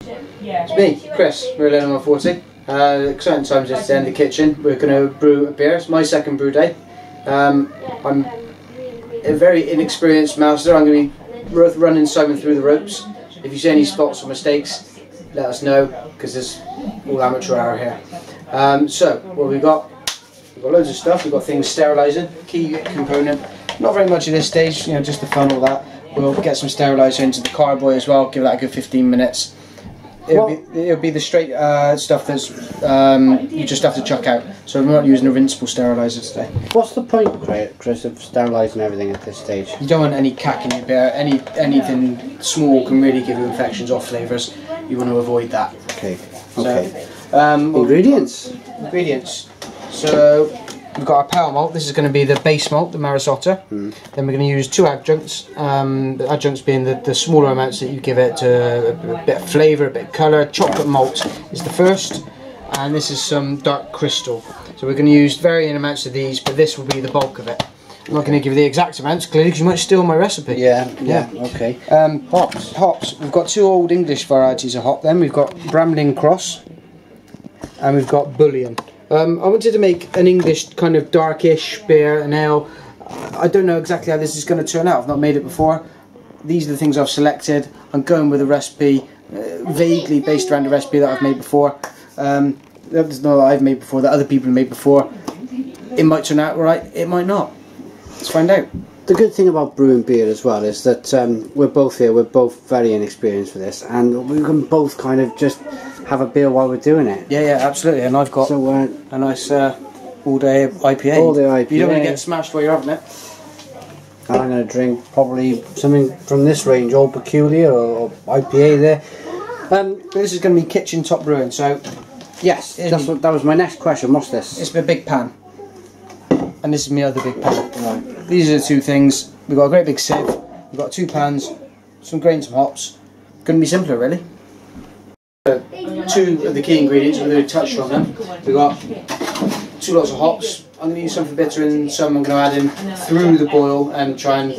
It's me, Chris, we're at 140. Exciting times at the end of the kitchen. We're going to brew a beer. It's my second brew day. I'm a very inexperienced master. I'm going to be running Simon through the ropes. If you see any spots or mistakes, let us know, because there's all amateur hour here. So, what we've got loads of stuff. We've got things sterilising, key component. Not very much at this stage, just the fun, all that. We'll get some steriliser into the carboy as well, give that a good 15 minutes. It'll be the straight stuff that's you just have to chuck out. So we're not using a rinsable steriliser today. What's the point, Chris, of sterilising everything at this stage? You don't want any cack in your beer. Anything small can really give you infections or flavours. You want to avoid that. Okay. Ingredients. So we've got our power malt. This is going to be the base malt, the Marisotta. Then we're going to use 2 adjuncts. The adjuncts being the smaller amounts that you give it to a bit of flavour, a bit of colour. Chocolate malt is the first, and this is some dark crystal. So we're going to use varying amounts of these, but this will be the bulk of it. I'm not going to give you the exact amounts, clearly, because you might steal my recipe. Yeah. Okay. Hops. We've got 2 old English varieties of hop. Then we've got Bramling Cross, and we've got Bullion. I wanted to make an English kind of darkish beer, an ale. I don't know exactly how this is going to turn out. I've not made it before. These are the things I've selected. I'm going with a recipe vaguely based around a recipe that I've made before. There's no that I've made before, that other people have made before. It might turn out right, it might not. Let's find out. The good thing about brewing beer as well is that we're both here, we're both very inexperienced with this, and we can both kind of just have a beer while we're doing it. Yeah, absolutely. And I've got a nice all-day IPA. All-day IPA. You don't want to get smashed while you're having it. And I'm going to drink probably something from this range, Old Perculier or IPA there. This is going to be kitchen top brewing, so... Yes, that was my next question. What's this? It's a big pan. And this is my other big pan. Right. These are the 2 things. We've got a great big sieve. We've got 2 pans, some grains, some hops. Couldn't be simpler, really. 2 of the key ingredients, we're going to touch on them. We've got 2 lots of hops. I'm going to use some for bitter and some I'm going to add in through the boil and try and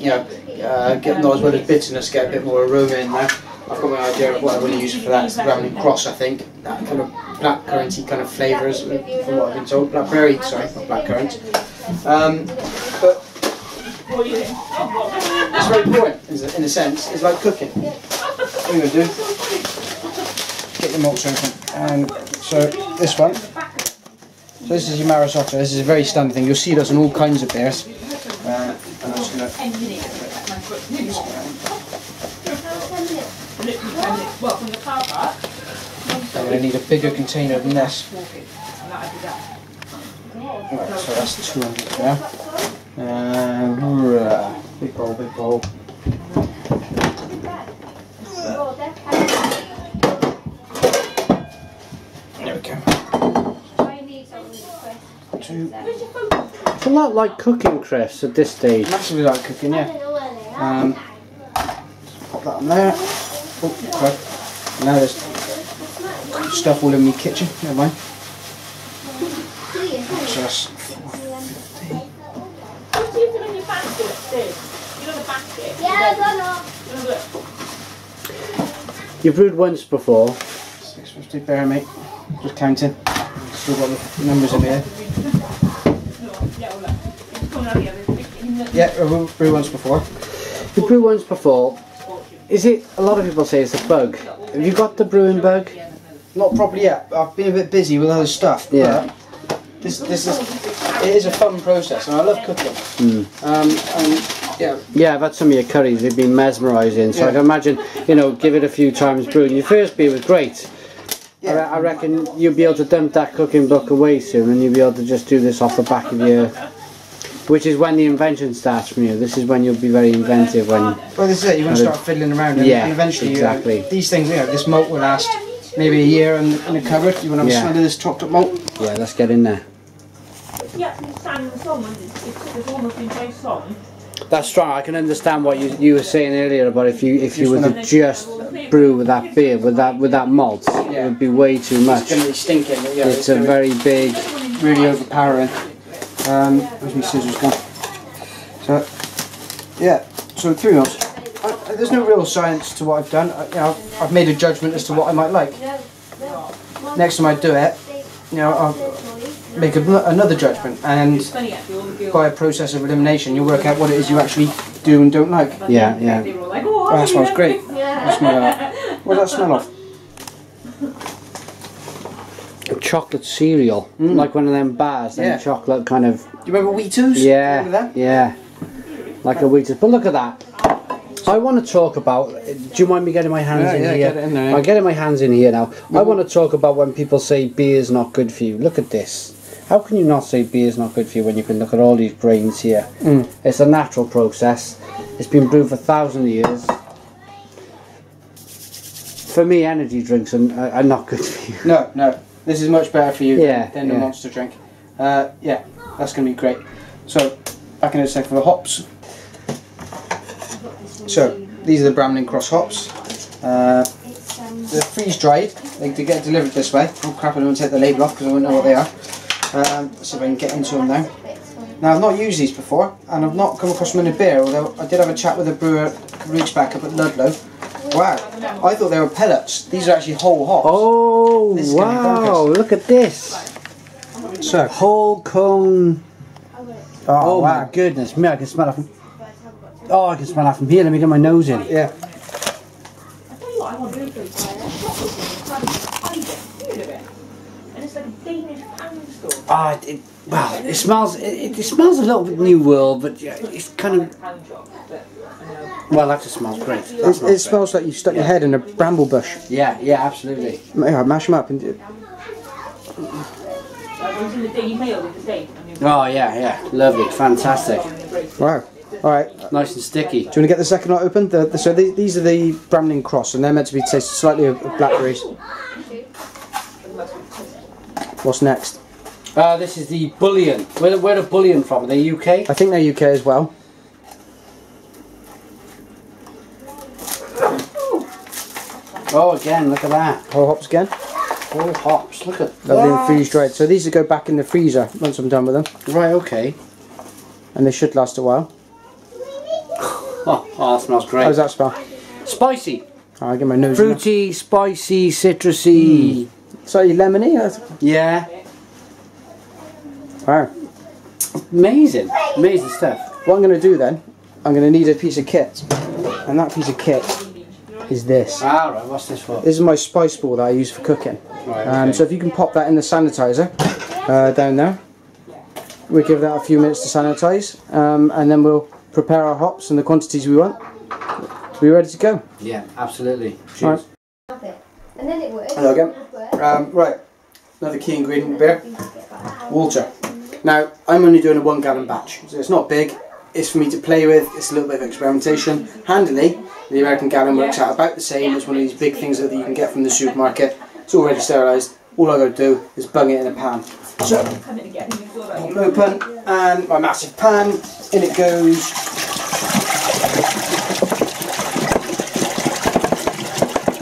get not as well as bitterness, get a bit more aroma in there. I've got my idea of what I want to use for that. It's the Bramling Cross, I think. That kind of blackcurranty kind of flavours, from what I've been told. Blackberry, sorry, not blackcurrant. But it's very boring, in a sense. It's like cooking. What you're going to do, get your malts open. And so this one. So this is your Marisotta. This is a very standard thing. You'll see this in all kinds of beers. And I'm just going to... I'm going to need a bigger container than this. Right, so that's 200 now. Big bowl. There we go. It's a lot like cooking, Chris, at this stage. Massively like cooking, yeah. Pop that on there. Oh, okay. Now there's stuff all in my kitchen, never mind. So that's 450. You brewed once before. 650, bear mate. Just counting. Still got the numbers in here. Yeah, we brewed once before. You brewed once before. Is it, a lot of people say it's a bug. Have you got the brewing bug? Not properly yet. I've been a bit busy with other stuff. Yeah. It is a fun process, and I love cooking. Yeah, I've had some of your curries. They've been mesmerising. So I can imagine, give it a few times brewing. Your first beer was great. Yeah. I reckon you'll be able to dump that cooking book away soon, and you'll be able to just do this off the back of your. Which is when the invention starts from you. This is when you'll be very inventive. Well, this is it. You want to start fiddling around, and eventually, exactly. These things, this malt will last maybe a year in the cupboard. You want to have a smell of this chopped up malt? Yeah, let's get in there. That's strong. I can understand what you were saying earlier about if you were to just brew with that beer with that malt, it would be way too much. It's going to be stinking. It's a very big, really overpowering. Where's my scissors gone? So, yeah. So 3 ounce. there's no real science to what I've done. I've made a judgment as to what I might like. Next time I do it, I'll make another judgment, and by a process of elimination, you'll work out what it is you actually do and don't like. Yeah, yeah. Oh, that smells great. What does that smell of? Chocolate cereal, like one of them bars, and chocolate kind of. Do you remember Wheatos? Yeah, remember that? yeah, like a Wheatos. But look at that. I want to talk about. Do you mind me getting my hands in here? Get it in there, I'm getting my hands in here now. I want to talk about when people say beer's not good for you. Look at this. How can you not say beer's not good for you when you can look at all these grains here? It's a natural process. It's been brewed for 1,000 years. For me, energy drinks are not good for you. No. This is much better for you than the monster drink. Yeah, that's going to be great. So, back in a sec for the hops. So, these are the Bramlin Cross hops. They're freeze dried. They get delivered this way. Oh crap, I don't want to take the label off because I wouldn't know what they are. Let's see if I can get into them now. Now, I've not used these before, and I've not come across them in a beer, although I did have a chat with a brewer a couple of weeks back up at Ludlow. Wow, I thought they were pellets. These are actually whole hops. Oh, wow, look at this. So, whole cone. Oh wow. My goodness me, I can smell it from... Oh, I can smell that from here. Let me get my nose in. Yeah. Well, it smells a little bit New World, but it's kind of... Well, that just smells great. It smells like you stuck your head in a bramble bush. Yeah, yeah, absolutely. Yeah, mash them up and... Oh, yeah, lovely, fantastic. Wow. Alright. Nice and sticky. Do you want to get the second lot open? So these are the Bramlin Cross, and they're meant to be tasted slightly of blackberries. What's next? This is the Bullion. Where are Bullion from? Are they UK? I think they're UK as well. Oh, again, look at that. Whole hops again. Whole hops, look at that. Lovely and freeze dried. So these will go back in the freezer once I'm done with them. Right, okay. And they should last a while. Oh, that smells great. How does that smell? Spicy. Oh, I get my nose. Fruity, spicy, citrusy. Slightly lemony. Yeah. Wow. Amazing. Amazing stuff. What I'm going to do then, I'm going to need a piece of kit. And that piece of kit is this. Ah, right. What's this for? This is my spice ball that I use for cooking. Right, okay. So if you can pop that in the sanitizer down there, we'll give that a few minutes to sanitize, and then we'll prepare our hops and the quantities we want to be ready to go. Yeah, absolutely. Cheers. Right. And then it would. Hello again. Right, another key ingredient in beer, water. Now, I'm only doing a 1 gallon batch, so it's not big. It's for me to play with. It's a little bit of experimentation. Handily, the American gallon works out about the same as one of these big things that you can get from the supermarket. It's already sterilised. All I've got to do is bung it in a pan. So, pop it open, and my massive pan, in it goes.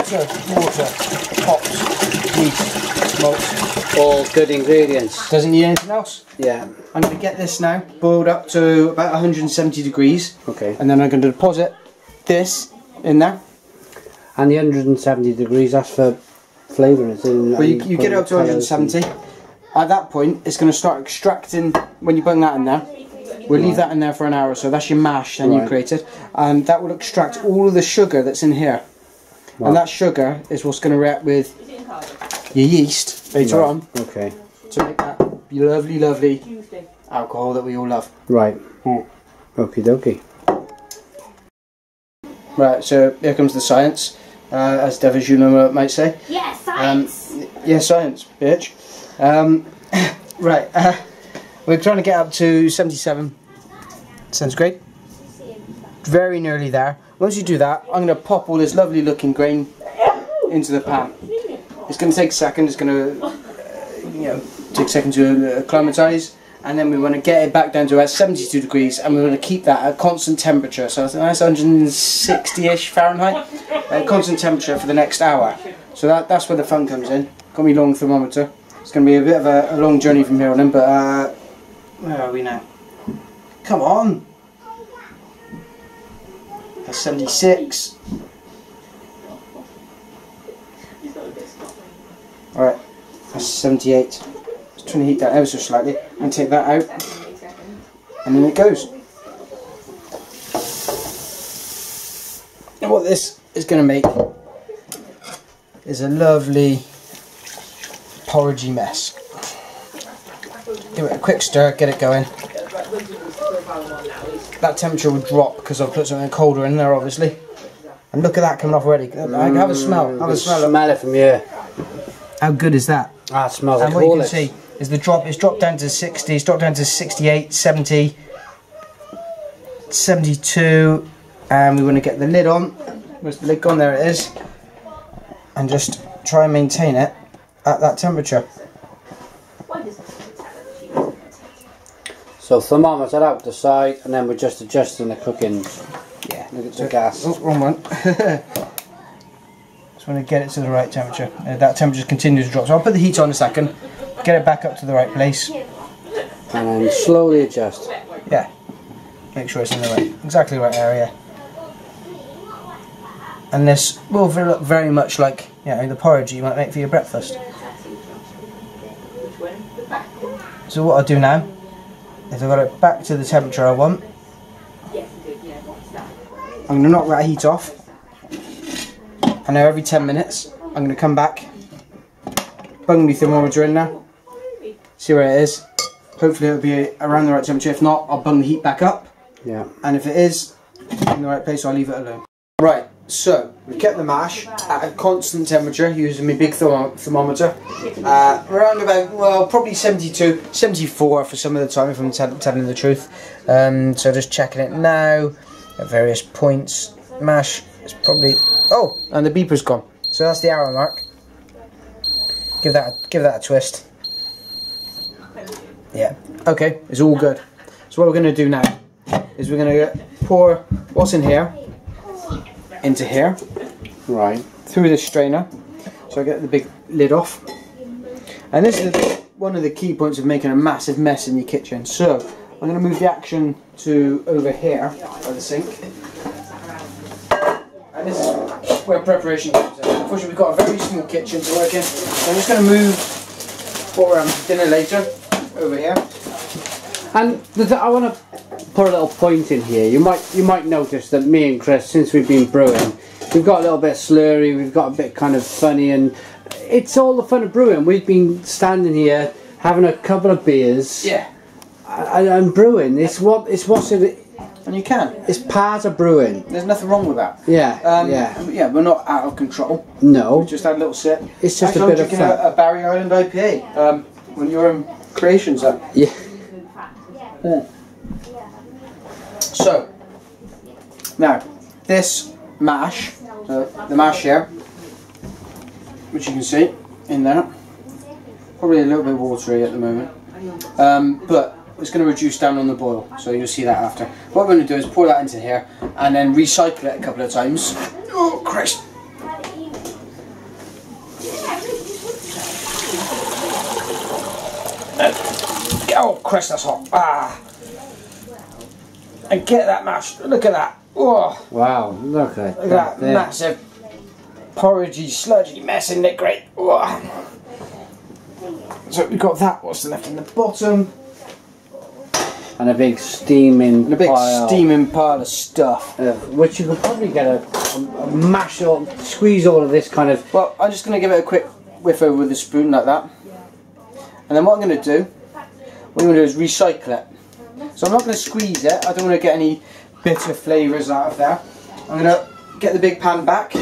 So, water, hops, yeast, malts. All good ingredients. Doesn't need anything else. Yeah. I'm going to get this now boiled up to about 170 degrees. Okay. And then I'm going to deposit this in there. And the 170 degrees, that's for flavour, is it? Well, you get it up to 170. At that point, it's going to start extracting, when you bung that in there, we'll leave that in there for an hour or so. That's your mash then you created. And that will extract all of the sugar that's in here. Right. And that sugar is what's going to react with your yeast later on. Okay. To make that lovely, lovely alcohol that we all love. Right. Okie dokie. Right, so here comes the science, as Dev Junimo might say. Yeah, science! Yeah, science, bitch. Right, we're trying to get up to 77 centigrade. Very nearly there. Once you do that, I'm going to pop all this lovely looking grain into the pan. It's going to take a second, it's going to take a second to acclimatise, and then we want to get it back down to about 72 degrees, and we want to keep that at constant temperature, so that's 160-ish Fahrenheit, at constant temperature for the next hour. So that's where the fun comes in. Got me long thermometer. It's going to be a bit of a long journey from here on in, but where are we now? Come on! That's 76. Alright, that's 78. Just trying to heat that ever so slightly and take that out. And then it goes. And what this is going to make is a lovely porridgey mess. Give it a quick stir, get it going. That temperature will drop because I've put something colder in there, obviously. And look at that coming off already. Have a smell. Have a smell. Smell it from here. How good is that? Ah, it smells like what you can see is the drop. It's dropped down to 60. It's dropped down to 68, 70, 72, and we want to get the lid on. Where's the lid gone? There it is. And just try and maintain it at that temperature. So thermometer out the side, and then we're just adjusting the cooking. Yeah. Look at the gas. Oh, wrong one. Just want to get it to the right temperature. That temperature continues to drop. So I'll put the heat on a second, get it back up to the right place, and then slowly adjust. Yeah. Make sure it's in the right, exactly right area. And this will look very much like, the porridge you might make for your breakfast. So what I'll do now is I've got it back to the temperature I want. I'm going to knock that heat off. And now every 10 minutes I'm going to come back, bung my thermometer in now, see where it is. Hopefully it'll be around the right temperature. If not, I'll bung the heat back up. Yeah. And if it is in the right place, I'll leave it alone. Right, so we've kept the mash at a constant temperature using my big thermometer. Around about, well, probably 72, 74 for some of the time if I'm telling the truth. So just checking it now at various points. Mash is probably, oh, and the beeper's gone. So that's the hour mark. Give that a twist. Yeah, okay, it's all good. So what we're going to do now is we're going to pour what's in here into here, right, through the strainer. So I get the big lid off. And this is one of the key points of making a massive mess in your kitchen. So I'm going to move the action to over here by the sink. And this is where preparation comes in. Unfortunately, we've got a very small kitchen to work in. So I'm just going to move for dinner later over here. And I want to put a little point in here. You might notice that me and Chris, since we've been brewing, we've got a little bit slurry, we've got a bit kind of funny, and it's all the fun of brewing. We've been standing here having a couple of beers, yeah, and brewing. It's what's in it. And you can. It's part of brewing. There's nothing wrong with that. Yeah, yeah, we're not out of control. No. We just had a little sip. It's just a bit of fun. A Barry Island IPA. One of your own creations, that. Yeah. Yeah. So, now, this mash, the mash here, which you can see in there, probably a little bit watery at the moment, but it's going to reduce down on the boil, so you'll see that after. What we're going to do is pour that into here, and then recycle it a couple of times. Oh, Christ! Oh, Christ, that's hot. Ah! And get that mash. Look at that. Oh! Wow, look at that massive porridgey, sludgy mess, isn't it great? Oh. So we've got that, what's left in the bottom. And a big steaming pile of stuff. Which you could probably get a mash or squeeze all of this kind of... Well, I'm just going to give it a quick whiff over with a spoon like that. And then what I'm going to do, what I'm going to do is recycle it. So I'm not going to squeeze it, I don't want to get any bitter flavours out of there. I'm going to get the big pan back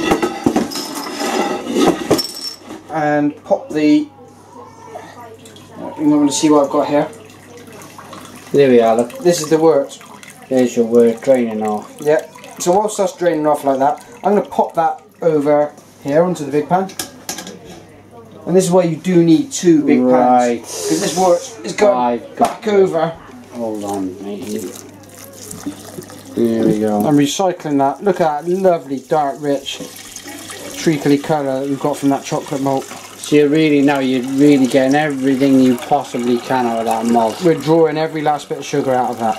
and pop the... You want to see what I've got here? There we are, look. This is the wort. There's your wort draining off. Yeah, so whilst that's draining off like that, I'm going to pop that over here onto the big pan. And this is why you do need two big pans. Because this wort is going back over. Hold on, mate. There we go. I'm recycling that. Look at that lovely, dark, rich, treacly colour that we've got from that chocolate malt. So you're really getting everything you possibly can out of that malt. We're drawing every last bit of sugar out of that.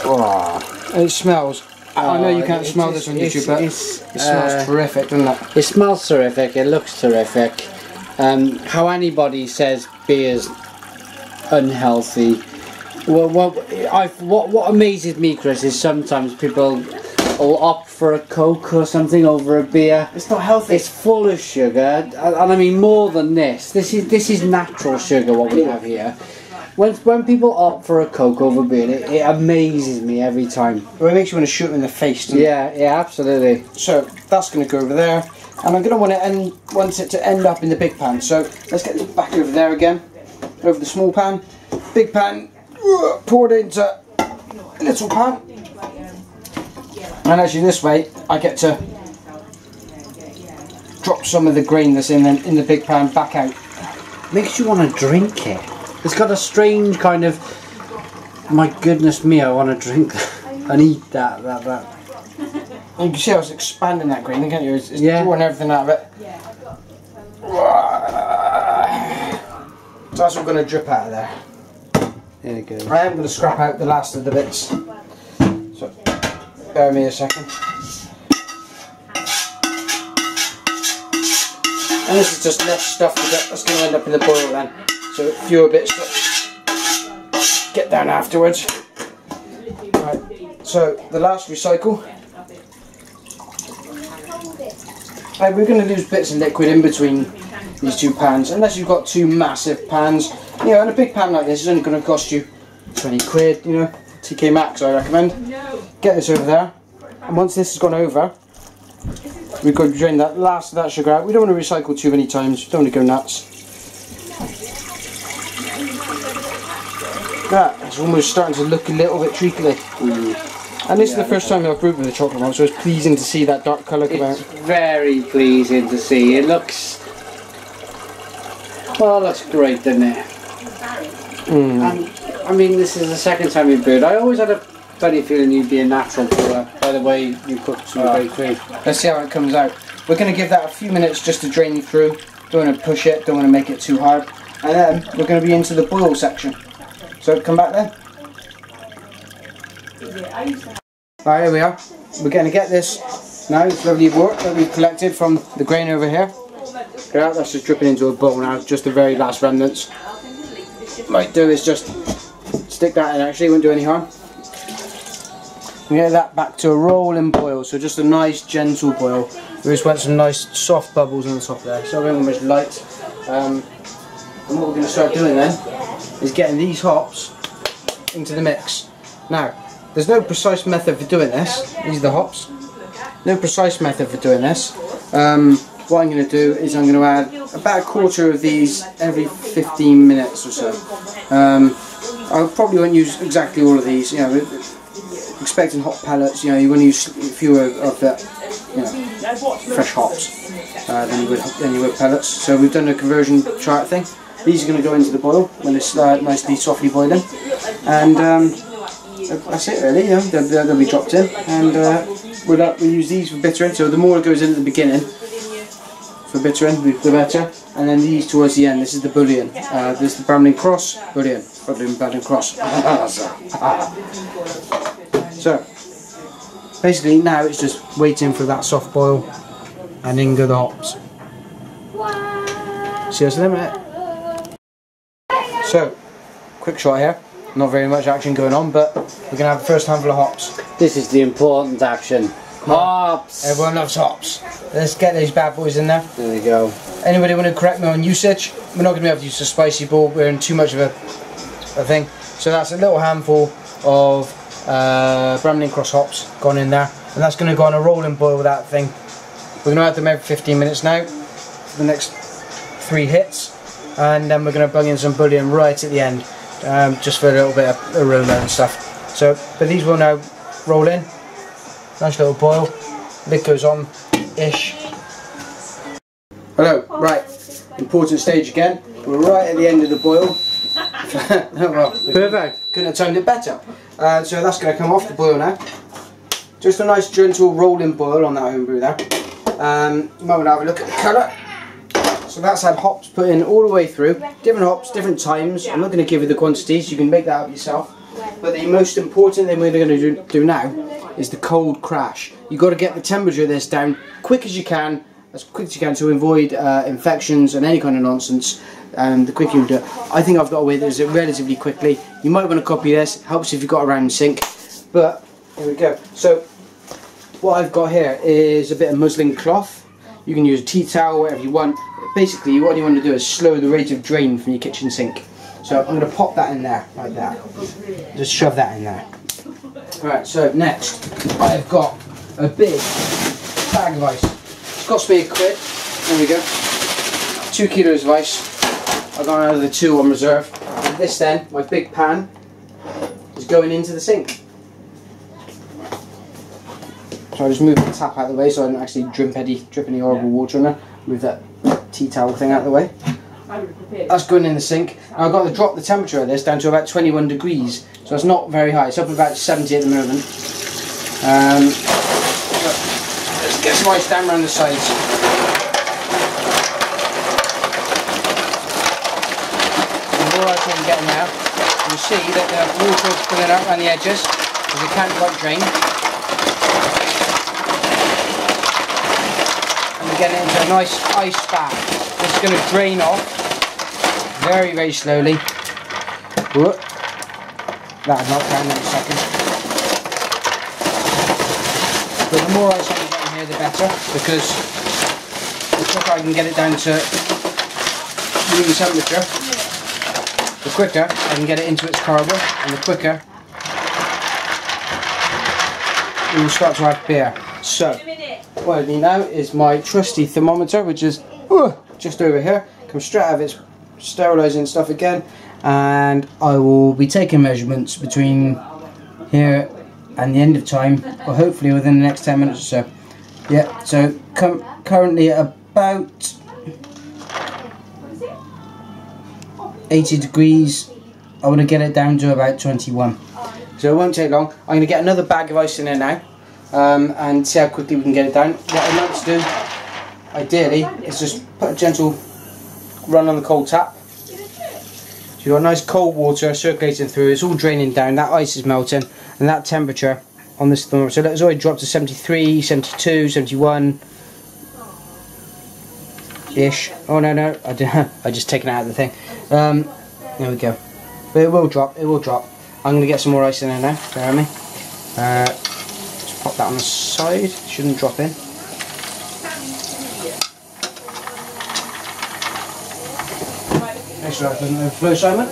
Oh. And it smells. I know you can't smell this on YouTube, but it smells terrific, doesn't it? It smells terrific, it looks terrific. How anybody says beer's unhealthy. Well, what amazes me, Chris, is sometimes people will opt for a Coke or something over a beer. It's not healthy. It's full of sugar, and I mean more than this. This is natural sugar, what we have here. When people opt for a Coke over beer, it amazes me every time. Well, it makes you want to shoot them in the face, doesn't it? Yeah, absolutely. So that's going to go over there, and I'm going to want it to end up in the big pan. So let's get this back over there again, over the small pan, big pan, pour it into a little pan, and actually this way I get to drop some of the grain that's in the big pan back out. Makes you want to drink it. It's got a strange kind of, my goodness me, I want to drink that and eat that. You can see I was expanding that grain, can't you? It's drawing everything out of it. So that's all going to drip out of there. There you go. I am going to scrap out the last of the bits. So, bear with me a second. And this is just less stuff that's going to end up in the boil then. So fewer bits to get down afterwards. Right, so the last recycle. We're going to lose bits of liquid in between these two pans, unless you've got two massive pans. You know, and a big pan like this is only going to cost you 20 quid, you know, TK Maxx I recommend. Get this over there, and once this has gone over, we've got to drain that last of that sugar out. We don't want to recycle too many times, we don't want to go nuts. It's almost starting to look a little bit treacly. And this is the first time I've brewed with the chocolate malt, so it's pleasing to see that dark colour come out. Very pleasing to see. It looks, well, it looks great, doesn't it? And I mean, this is the second time you've brewed. I always had a funny feeling you'd be a natural brewer by the way you cooked some great food. Let's see how it comes out. We're going to give that a few minutes just to drain through. Don't want to push it, don't want to make it too hard. And then we're going to be into the boil section. So come back there. Right, here we are. We're going to get this now, this lovely wort that we've collected from the grain over here. Look at that, that's just dripping into a bowl now, just the very last remnants. Might do is just stick that in, actually, won't do any harm. We get that back to a rolling boil, so just a nice gentle boil. We just want some nice soft bubbles on the top there, so everything was light. And what we're going to start doing then is getting these hops into the mix. Now, there's no precise method for doing this. These are the hops. No precise method for doing this. What I'm going to do is I'm going to add about a quarter of these every 15 minutes or so. I probably won't use exactly all of these. You know, expecting hop pellets, you know, you want to use fewer of the, you know, fresh hops than you would pellets. So we've done a conversion chart thing. These are going to go into the boil when it's nicely softly boiling, and that's it really. You know, they'll be dropped in, and we'll use these for bittering. So the more it goes in at the beginning for bittering, the better. And then these towards the end. This is the bouillon. This is the Bramling Cross bouillon. Bramling Cross. So basically now it's just waiting for that soft boil, and in go the hops. See us in a minute. So, quick shot here. Not very much action going on, but we're going to have the first handful of hops. This is the important action. Hops! Everyone loves hops. Let's get these bad boys in there. There we go. Anybody want to correct me on usage? We're not going to be able to use the spicy ball. We're in too much of a thing. So that's a little handful of Bramling Cross hops gone in there. And that's going to go on a rolling boil with that thing. We're going to add them every 15 minutes now for the next 3 hits. And then we're going to bung in some bouillon right at the end, just for a little bit of aroma and stuff. So, but these will now roll in. Nice little boil. Lid goes on, ish. Hello, right. Important stage again. We're right at the end of the boil. Well, Perfect. Couldn't have timed it better. So that's going to come off the boil now. Just a nice gentle rolling boil on that homebrew there. You might want to have a look at the colour. So that's had hops put in all the way through. Different hops, different times. I'm not going to give you the quantities, you can make that up yourself. But the most important thing we're going to do now is the cold crash. You've got to get the temperature of this down quick as you can, to avoid infections and any kind of nonsense. The quicker you do it. I think I've got away with it relatively quickly. You might want to copy this. It helps if you've got a round sink. But here we go. So what I've got here is a bit of muslin cloth. You can use a tea towel, whatever you want. Basically, what you want to do is slow the rate of drain from your kitchen sink. So I'm going to pop that in there, like that. Just shove that in there. Alright, so next, I've got a big bag of ice. It's cost me £1. There we go. 2 kilos of ice. I've got another 2 on reserve. And this then, my big pan, is going into the sink. So I just move the tap out of the way so I don't actually drip any horrible water in there. Move that tea towel thing out of the way. That's going in the sink. And I've got to drop the temperature of this down to about 21 degrees. So it's not very high. It's up about 70 at the moment. Let's get some ice down around the sides. The more ice I can get in now, you see that the water is filling up around the edges because it can't quite drain. And we're getting into a nice ice bath. This is going to drain off very, very slowly. Whoop. That'll knock down in a second. But the more ice I can get in here, the better, because the quicker I can get it down to room temperature, the quicker I can get it into its carboy, and the quicker we will start to have beer. So, what I need now is my trusty thermometer, which is just over here. Comes straight out of its sterilising stuff again, and I will be taking measurements between here and the end of time, or hopefully within the next 10 minutes or so. Yeah, so currently at about 80 degrees. I want to get it down to about 21. So it won't take long. I'm going to get another bag of ice in there now, and see how quickly we can get it down. What I'd like to do, ideally, is just put a gentle run on the cold tap. So you've got nice cold water circulating through, it's all draining down, that ice is melting, and that temperature on this thermometer, so it's already dropped to 73, 72, 71 ish. Oh no, I just taken it out of the thing. There we go. But it will drop, I'm going to get some more ice in there now, bear with me. Just pop that on the side, shouldn't drop in. Make sure that doesn't overflow, Simon.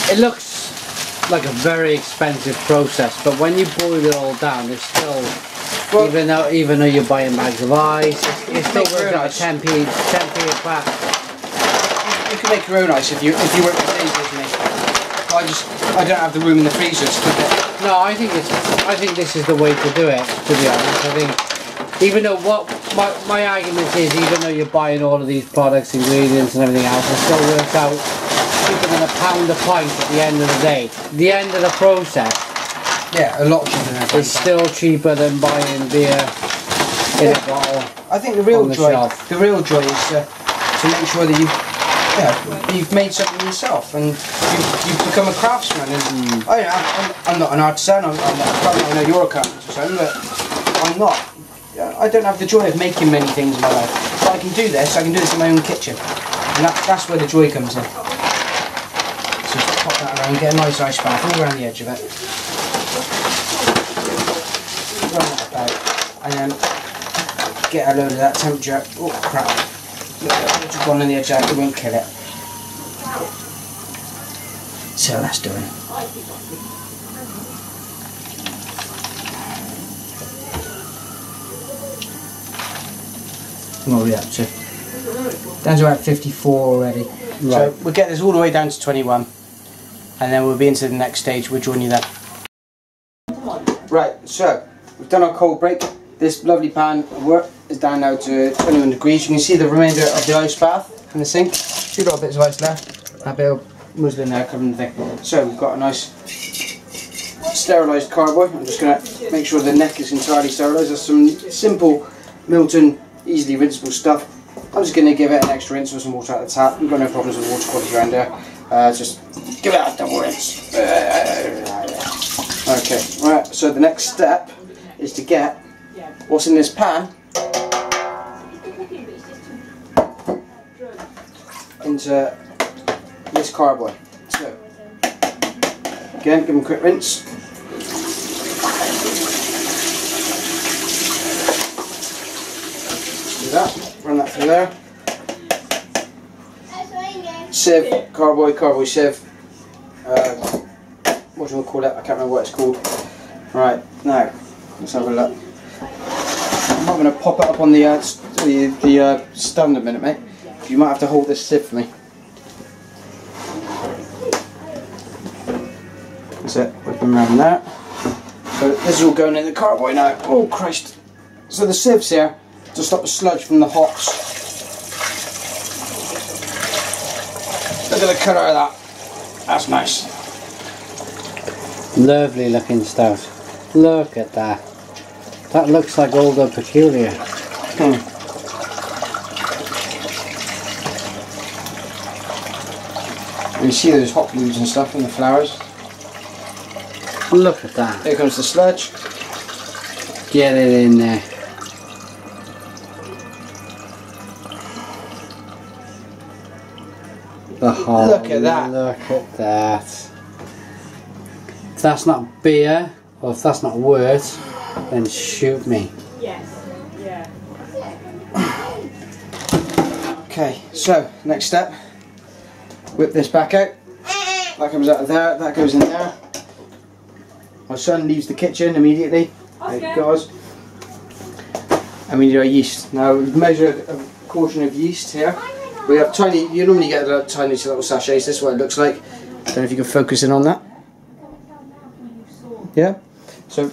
It looks like a very expensive process, but when you boil it all down, it's still, well, even though you're buying bags of ice, it still works out 10p a pack. You can make your own ice if you work with days with me. I don't have the room in the freezer to keep it. No, I think this is the way to do it, to be honest. I think, even though my argument is, even though you're buying all of these products, ingredients and everything else, it still works out cheaper than £1 a pint at the end of the day. The end of the process, yeah, a lot cheaper than it's still cheaper than buying beer in a bottle. I think the real joy is to make sure that you've made something yourself, and you've become a craftsman. And I'm not an artisan. I know you're a craftsman, but I'm not. I don't have the joy of making many things in my life. But I can do this. I can do this in my own kitchen, and that's where the joy comes in. So just pop that around, get a nice ice bath all around the edge of it, run that about, and then get a load of that temperature. Oh crap! Just one on the edge out, it won't kill it. See how that's doing. What are we up to? Down to about 54 already. Right. So we'll get this all the way down to 21, and then we'll be into the next stage. We'll join you then. Right, so we've done our cold break. This lovely pan of work is down now to 21 degrees. You can see the remainder of the ice bath in the sink. 2 little bits of ice there, a bit of muslin there covering the thing. So we've got a nice sterilised carboy. I'm just going to make sure the neck is entirely sterilised. There's some simple Milton, easily rinsable stuff. I'm just going to give it an extra rinse with some water out of the tap. We've got no problems with water quality around there. Just give it a double rinse. Okay, right, so the next step is to get what's in this pan into this carboy. So, again, give them a quick rinse. Do that, run that through there. Sieve, carboy sieve. What do you want to call it? I can't remember what it's called. Right, now, let's have a look. I'm not going to pop it up on the stand a minute, mate. You might have to hold this sieve for me. That's it, whip them around there. So this is all going in the carboy now. Oh Christ. So the sieve's here to stop the sludge from the hops. Look at the colour of that. That's nice. Lovely looking stuff. Look at that. That looks like older Perculier. You see those hop leaves and stuff in the flowers? Look at that. Here comes the sludge. Get it in there. Oh, look at that. Look at that. If that's not beer, or if that's not words, then shoot me. Yes. Yeah. Okay, so next step. Whip this back out. That comes out of there, that goes in there. My son leaves the kitchen immediately. There he goes. And we need our yeast. Now we've measured a portion of yeast here. We have tiny, you normally get tiny little sachets, this is what it looks like. Don't know if you can focus in on that. Yeah? So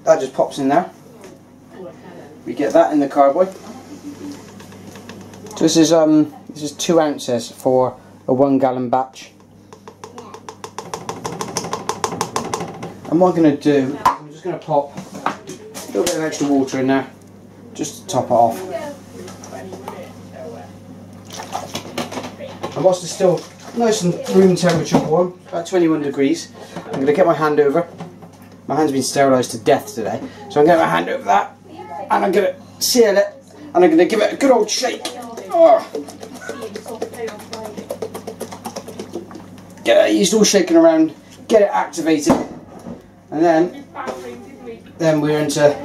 that just pops in there. We get that in the carboy. So this is 2 ounces for a 1 gallon batch. And what I'm going to do, I'm just going to pop a little bit of extra water in there, just to top it off. And whilst it's still nice and room temperature warm, about 21 degrees, I'm going to get my hand over. My hand's been sterilised to death today, so I'm going to get my hand over that, and I'm going to seal it, and I'm going to give it a good old shake. Oh. Get that yeast all shaken around, get it activated, and then we're into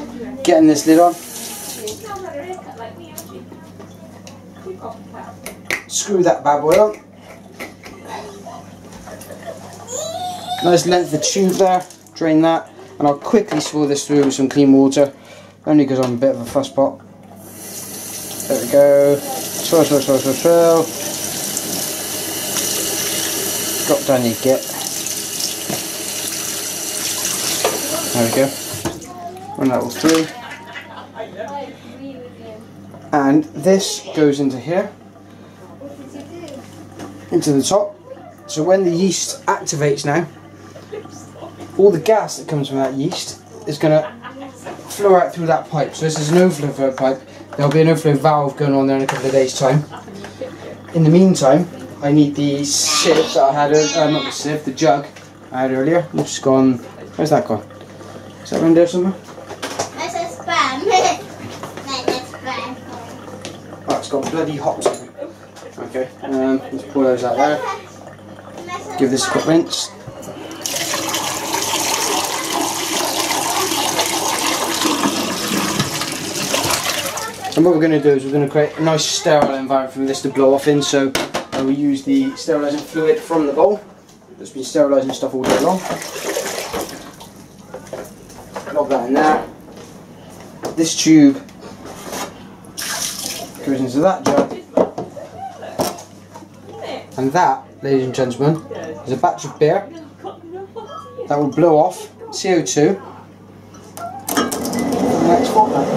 getting this lid on. Screw that bad boy on. Nice length of tube there, drain that, and I'll quickly swirl this through with some clean water, only because I'm a bit of a fuss pot. There we go. Swirl, swirl, swirl, swirl, swirl. Drop down your git. There we go. Run that all through. And this goes into here. Into the top. So when the yeast activates now, all the gas that comes from that yeast is going to flow out through that pipe. So this is an overflow pipe. There'll be an overflow valve going on there in a couple of days' time. In the meantime, I need the sieve that I had earlier, not the sieve, the jug I had earlier. It's just gone, where's that gone? Is that around there somewhere? That's a spam. That's spam. Oh, it's got bloody hops in it. Okay, let's pour those out there. Give this a quick rinse. And what we're going to do is we're going to create a nice sterile environment for this to blow off in, so we use the sterilising fluid from the bowl that's been sterilising stuff all day long. Lob that in there. This tube goes into that jug. And that, ladies and gentlemen, is a batch of beer that will blow off CO2 for the next fortnight.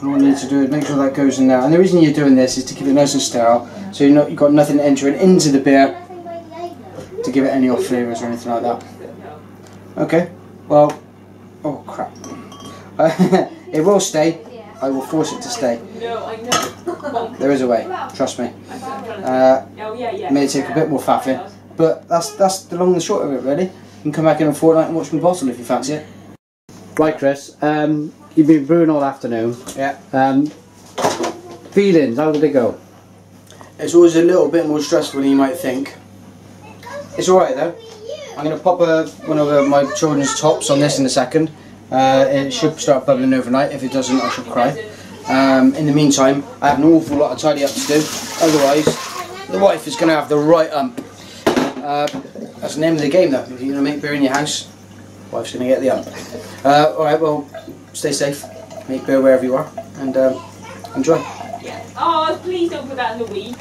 And all you need to do is make sure that goes in there. And the reason you're doing this is to keep it nice and sterile, so you've got nothing entering into the beer to give it any off flavours or anything like that. Okay, well, oh crap. It will stay. I will force it to stay. No, I know. There is a way, trust me. It may take a bit more faffing, but that's the long and the short of it, really. You can come back in a fortnight and watch me bottle if you fancy it. Right, Chris. You've been brewing all afternoon. Yeah. Feelings, how did they go? It's always a little bit more stressful than you might think. It's alright though. I'm going to pop one of my children's tops on this in a second. It should start bubbling overnight. If it doesn't, I shall cry. In the meantime, I have an awful lot of tidy up to do. Otherwise, the wife is going to have the right ump. That's the name of the game though. If you're going to make beer in your house, the wife's going to get the ump. Alright, well, stay safe. Make beer wherever you are. And enjoy. Oh, please don't put that in the week.